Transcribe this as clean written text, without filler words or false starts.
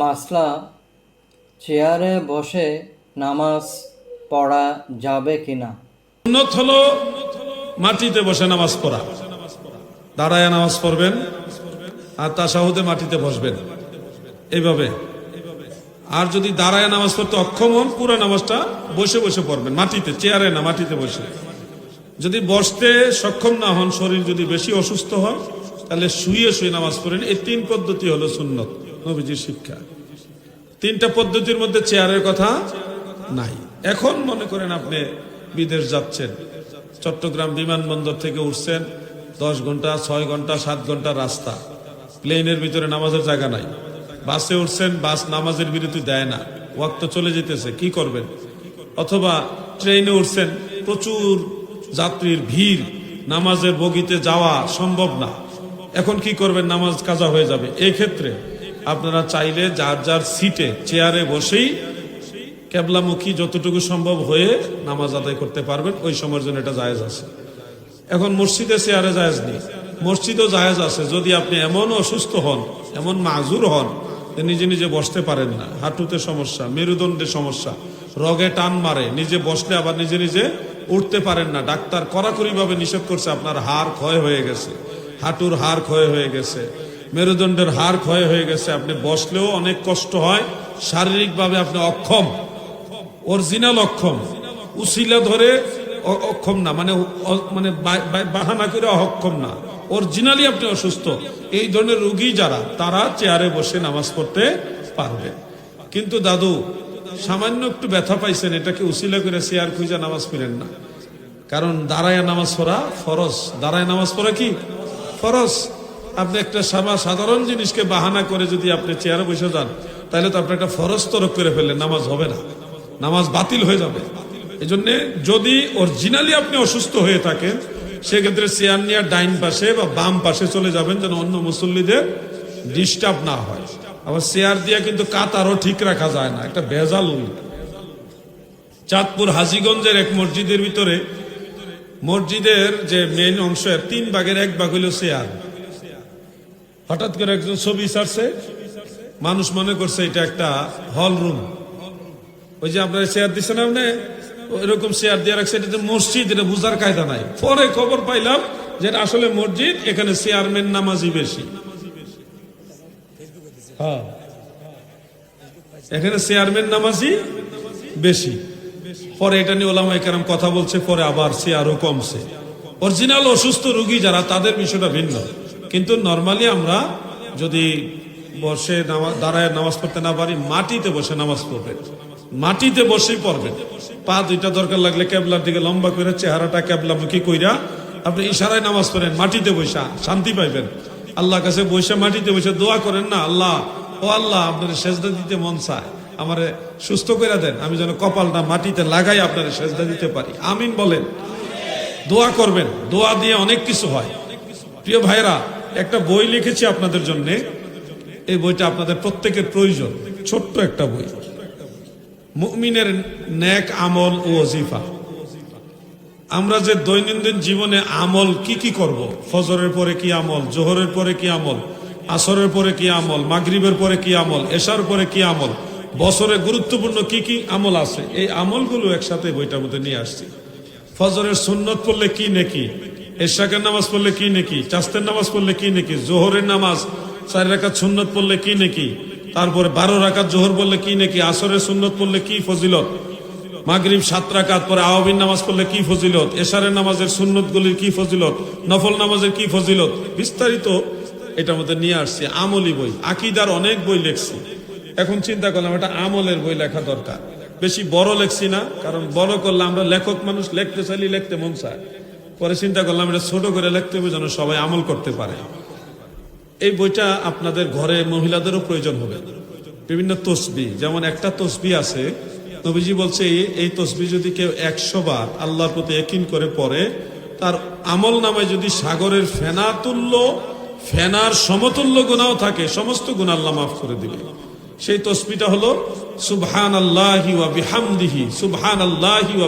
মাসলা চেয়ারে বসে নামাজ পড়া যাবে কিনা? সুন্নত হলো মাটিতে বসে নামাজ পড়া, দাঁড়ায় নামাজ পড়বেন আর তাশাহুদে মাটিতে বসবেন এইভাবে। আর যদি দাঁড়ায় নামাজ পড়তে অক্ষম হন, পুরো নামাজটা বসে বসে পড়বেন, মাটিতে, চেয়ারে না, মাটিতে বসে। যদি বসতে সক্ষম না হন, শরীর যদি বেশি অসুস্থ হয়, তাহলে শুয়ে শুয়ে নামাজ পড়েন। এই তিন পদ্ধতি হলো সুন্নত, নবীজির শিক্ষা। তিনটা পদ্ধতির মধ্যে চেয়ারের কথা নাই। এখন মনে করেন আপনি বিদেশ যাচ্ছেন, চট্টগ্রাম বিমানবন্দর থেকে উঠছেন, 10 ঘন্টা 6 ঘন্টা 7 ঘন্টা রাস্তা, প্লেনের ভিতরে নামাজের জায়গা নাই। বাসে উঠছেন, বাস নামাজের বিরতি দেয় না, ওয়াক্ত চলে যেতেছে, কি করবেন? অথবা ট্রেনে উঠছেন, প্রচুর যাত্রীর ভিড়, নামাজের বগিতে যাওয়া সম্ভব না, এখন কি করবেন? নামাজ কাজা হয়ে যাবে। এই ক্ষেত্রে আপনারা চাইলে যার যার সিটে, চেয়ারে বসেই কেবলামুখী যতটুকু সম্ভব হয়ে নামাজ আদায় করতে পারবেন। ওই সময়ের জন্য এটা জায়েজ আছে। এখন মসজিদে চেয়ারে জায়েজ নেই, মসজিদও জায়েজ আছে যদি আপনি এমন অসুস্থ হন, এমন মাজুর হন যে নিজে নিজে বসতে পারেন না, হাঁটুতে সমস্যা, মেরুদণ্ডে সমস্যা, রগে টান মারে, নিজে বসলে আবার নিজে নিজে উঠতে পারেন না, ডাক্তার কড়াকড়ি ভাবে নিষেধ করছে, আপনার হাড় ক্ষয় হয়ে গেছে, হাঁটুর হাড় ক্ষয় হয়ে গেছে, মেরুদণ্ডের হাড় ক্ষয় হয়ে গেছে, আপনি বসলেও অনেক কষ্ট হয়, শারীরিকভাবে আপনি অক্ষম, অরিজিনাল অক্ষম, উসিলা ধরে অক্ষম না, মানে মানে বাহানা করে অক্ষম না, অরিজিনালি আপনি অসুস্থ। এই ধরনের রোগী যারা, তারা চেয়ারে বসে নামাজ পড়তে পারবে। কিন্তু দাদু সামান্য একটু ব্যথা পাইছেন, এটাকে উসিলা করে চেয়ার খুঁজে নামাজ পড়েন না, কারণ দাঁড়ায় নামাজ পড়া ফরজ। দাঁড়ায় নামাজ পড়া কি ফরজ? আপনি একটা সাধারণ জিনিসকে বাহানা করে যদি আপনি চেয়ারে বসে যান, তাহলে তো আপনি একটা ফরজ তরক করে ফেললেন, নামাজ হবে না, নামাজ বাতিল হয়ে যাবে। এই জন্য যদি অরিজিনালি আপনি অসুস্থ হয়ে থাকেন, সেক্ষেত্রে চেয়ার নিয়ে ডাইন পাশে বা বাম পাশে চলে যাবেন, যেন অন্য মুসল্লিদের ডিস্টার্ব না হয়। আবার চেয়ার দিয়ে কিন্তু কাতারও ঠিক রাখা যায় না, একটা ভেজাল। চাঁদপুর হাজীগঞ্জের এক মসজিদের ভিতরে, মসজিদের যে মেইন অংশের 3 ভাগের 1 ভাগ হইল চেয়ার। হঠাৎ করে একজন ছবি ছাড়ছে, মানুষ মনে করছে এটা একটা হল রুম। ওই যে আপনারা চেয়ার দিচ্ছেন, আপনি ওইরকম চেয়ার দিয়ে রাখছে, এটা মসজিদ, এটা বুঝার কায়দা নাই। পরে খবর পাইলাম যে আসলে মসজিদ, এখানে চেয়ারম্যান নামাজি বেশি। হ্যাঁ, এখানে চেয়ারম্যান নামাজি বেশি। পরে এটা নিয়ে ওলামায়ে কেরাম কথা বলছে, পরে আবার চেয়ারও কমছে। অরিজিনাল অসুস্থ রোগী যারা, তাদের বিষয়টা ভিন্ন। কিন্তু নর্মালি আমরা যদি বসে দাঁড়ায় নামাজ পড়তে না পারি, মাটিতে বসে নামাজ পড়বেন, মাটিতে বসেই পড়বেন। পা দুইটা দরকার লাগলে কেবলার দিকে লম্বা করে, চেহারাটা কেবলামুখী কইরা আপনি ইশারায় নামাজ পড়েন, মাটিতে বসা শান্তি পাইবেন। আল্লাহ কাছে বসে মাটিতে বসে দোয়া করেন না, আল্লাহ, ও আল্লাহ, আপনার সেজদা দিতে মন চায়, আমারে সুস্থ করে দেন, আমি যেন কপালটা মাটিতে লাগাই আপনার সেজদা দিতে পারি। আমিন বলেন। দোয়া করবেন, দোয়া দিয়ে অনেক কিছু হয়। প্রিয় ভাইরা, একটা বই লিখেছি আপনাদের জন্য, এই বইটা আপনাদের প্রত্যেকের প্রয়োজন। ছোট্ট একটা বই, মুমিনের নেক আমল ও ওজিফা। আমরা যে দৈনন্দিন জীবনে আমল কি কি করব, ফজরের পরে কি আমল, জোহরের পরে কি আমল, আসরের পরে কি আমল, মাগরিবের পরে কি আমল, এশার পরে কি আমল, বছরে গুরুত্বপূর্ণ কি কি আমল আছে, এই আমলগুলো একসাথে বইটার মধ্যে নিয়ে আসছি। ফজরের সুন্নত পড়লে কি নেকি, এশাকের নামাজ পড়লে কি নেকি, চাস্তের নামাজ পড়লে কি নেকি, জোহরের নামাজ 4 রাকাত সুন্নত পড়লে কি নেকি, তারপরে 12 রাকাত জোহর পড়লে কি নেকি, আসরের সুন্নত পড়লে কি ফজিলত, মাগরিব 7 রাকাত পরে আওয়াবিন নামাজ পড়লে কি ফজিলত, এশারের নামাজের সুন্নতগুলির কি ফজিলত, নফল নামাজের কি ফজিলত, বিস্তারিত এটার মধ্যে নিয়ে আসছি। আমলি বই, আকীদার অনেক বই লেখছি। এখন চিন্তা করলাম এটা আমলের বই লেখা দরকার। বেশি বড় লেখছি না, কারণ বড় করলে আমরা লেখক মানুষ, লিখতে চাইলে লিখতে মন চায়। পরে চিন্তা করলাম এটা ছোট করে লিখতে হবে, যেন সবাই আমল করতে পারে। এই বইটা আপনাদের ঘরে মহিলাদেরও প্রয়োজন হবে। বিভিন্ন তসবিহ, যেমন একটা তসবিহ আছে, নবীজি বলছে এই তসবিহ যদি কেউ 100 বার আল্লাহর প্রতি ইয়াকিন করে পড়ে, তার আমল নামায় যদি সাগরের ফেনা তুল্য, ফেনার সমতুল্য গুনাহও থাকে, সমস্ত গুনাহ আল্লাহ মাফ করে দিবে। সেই তসবিহটা হলো সুবহানাল্লাহি ওয়া বিহামদিহি, সুবহানাল্লাহি ওয়া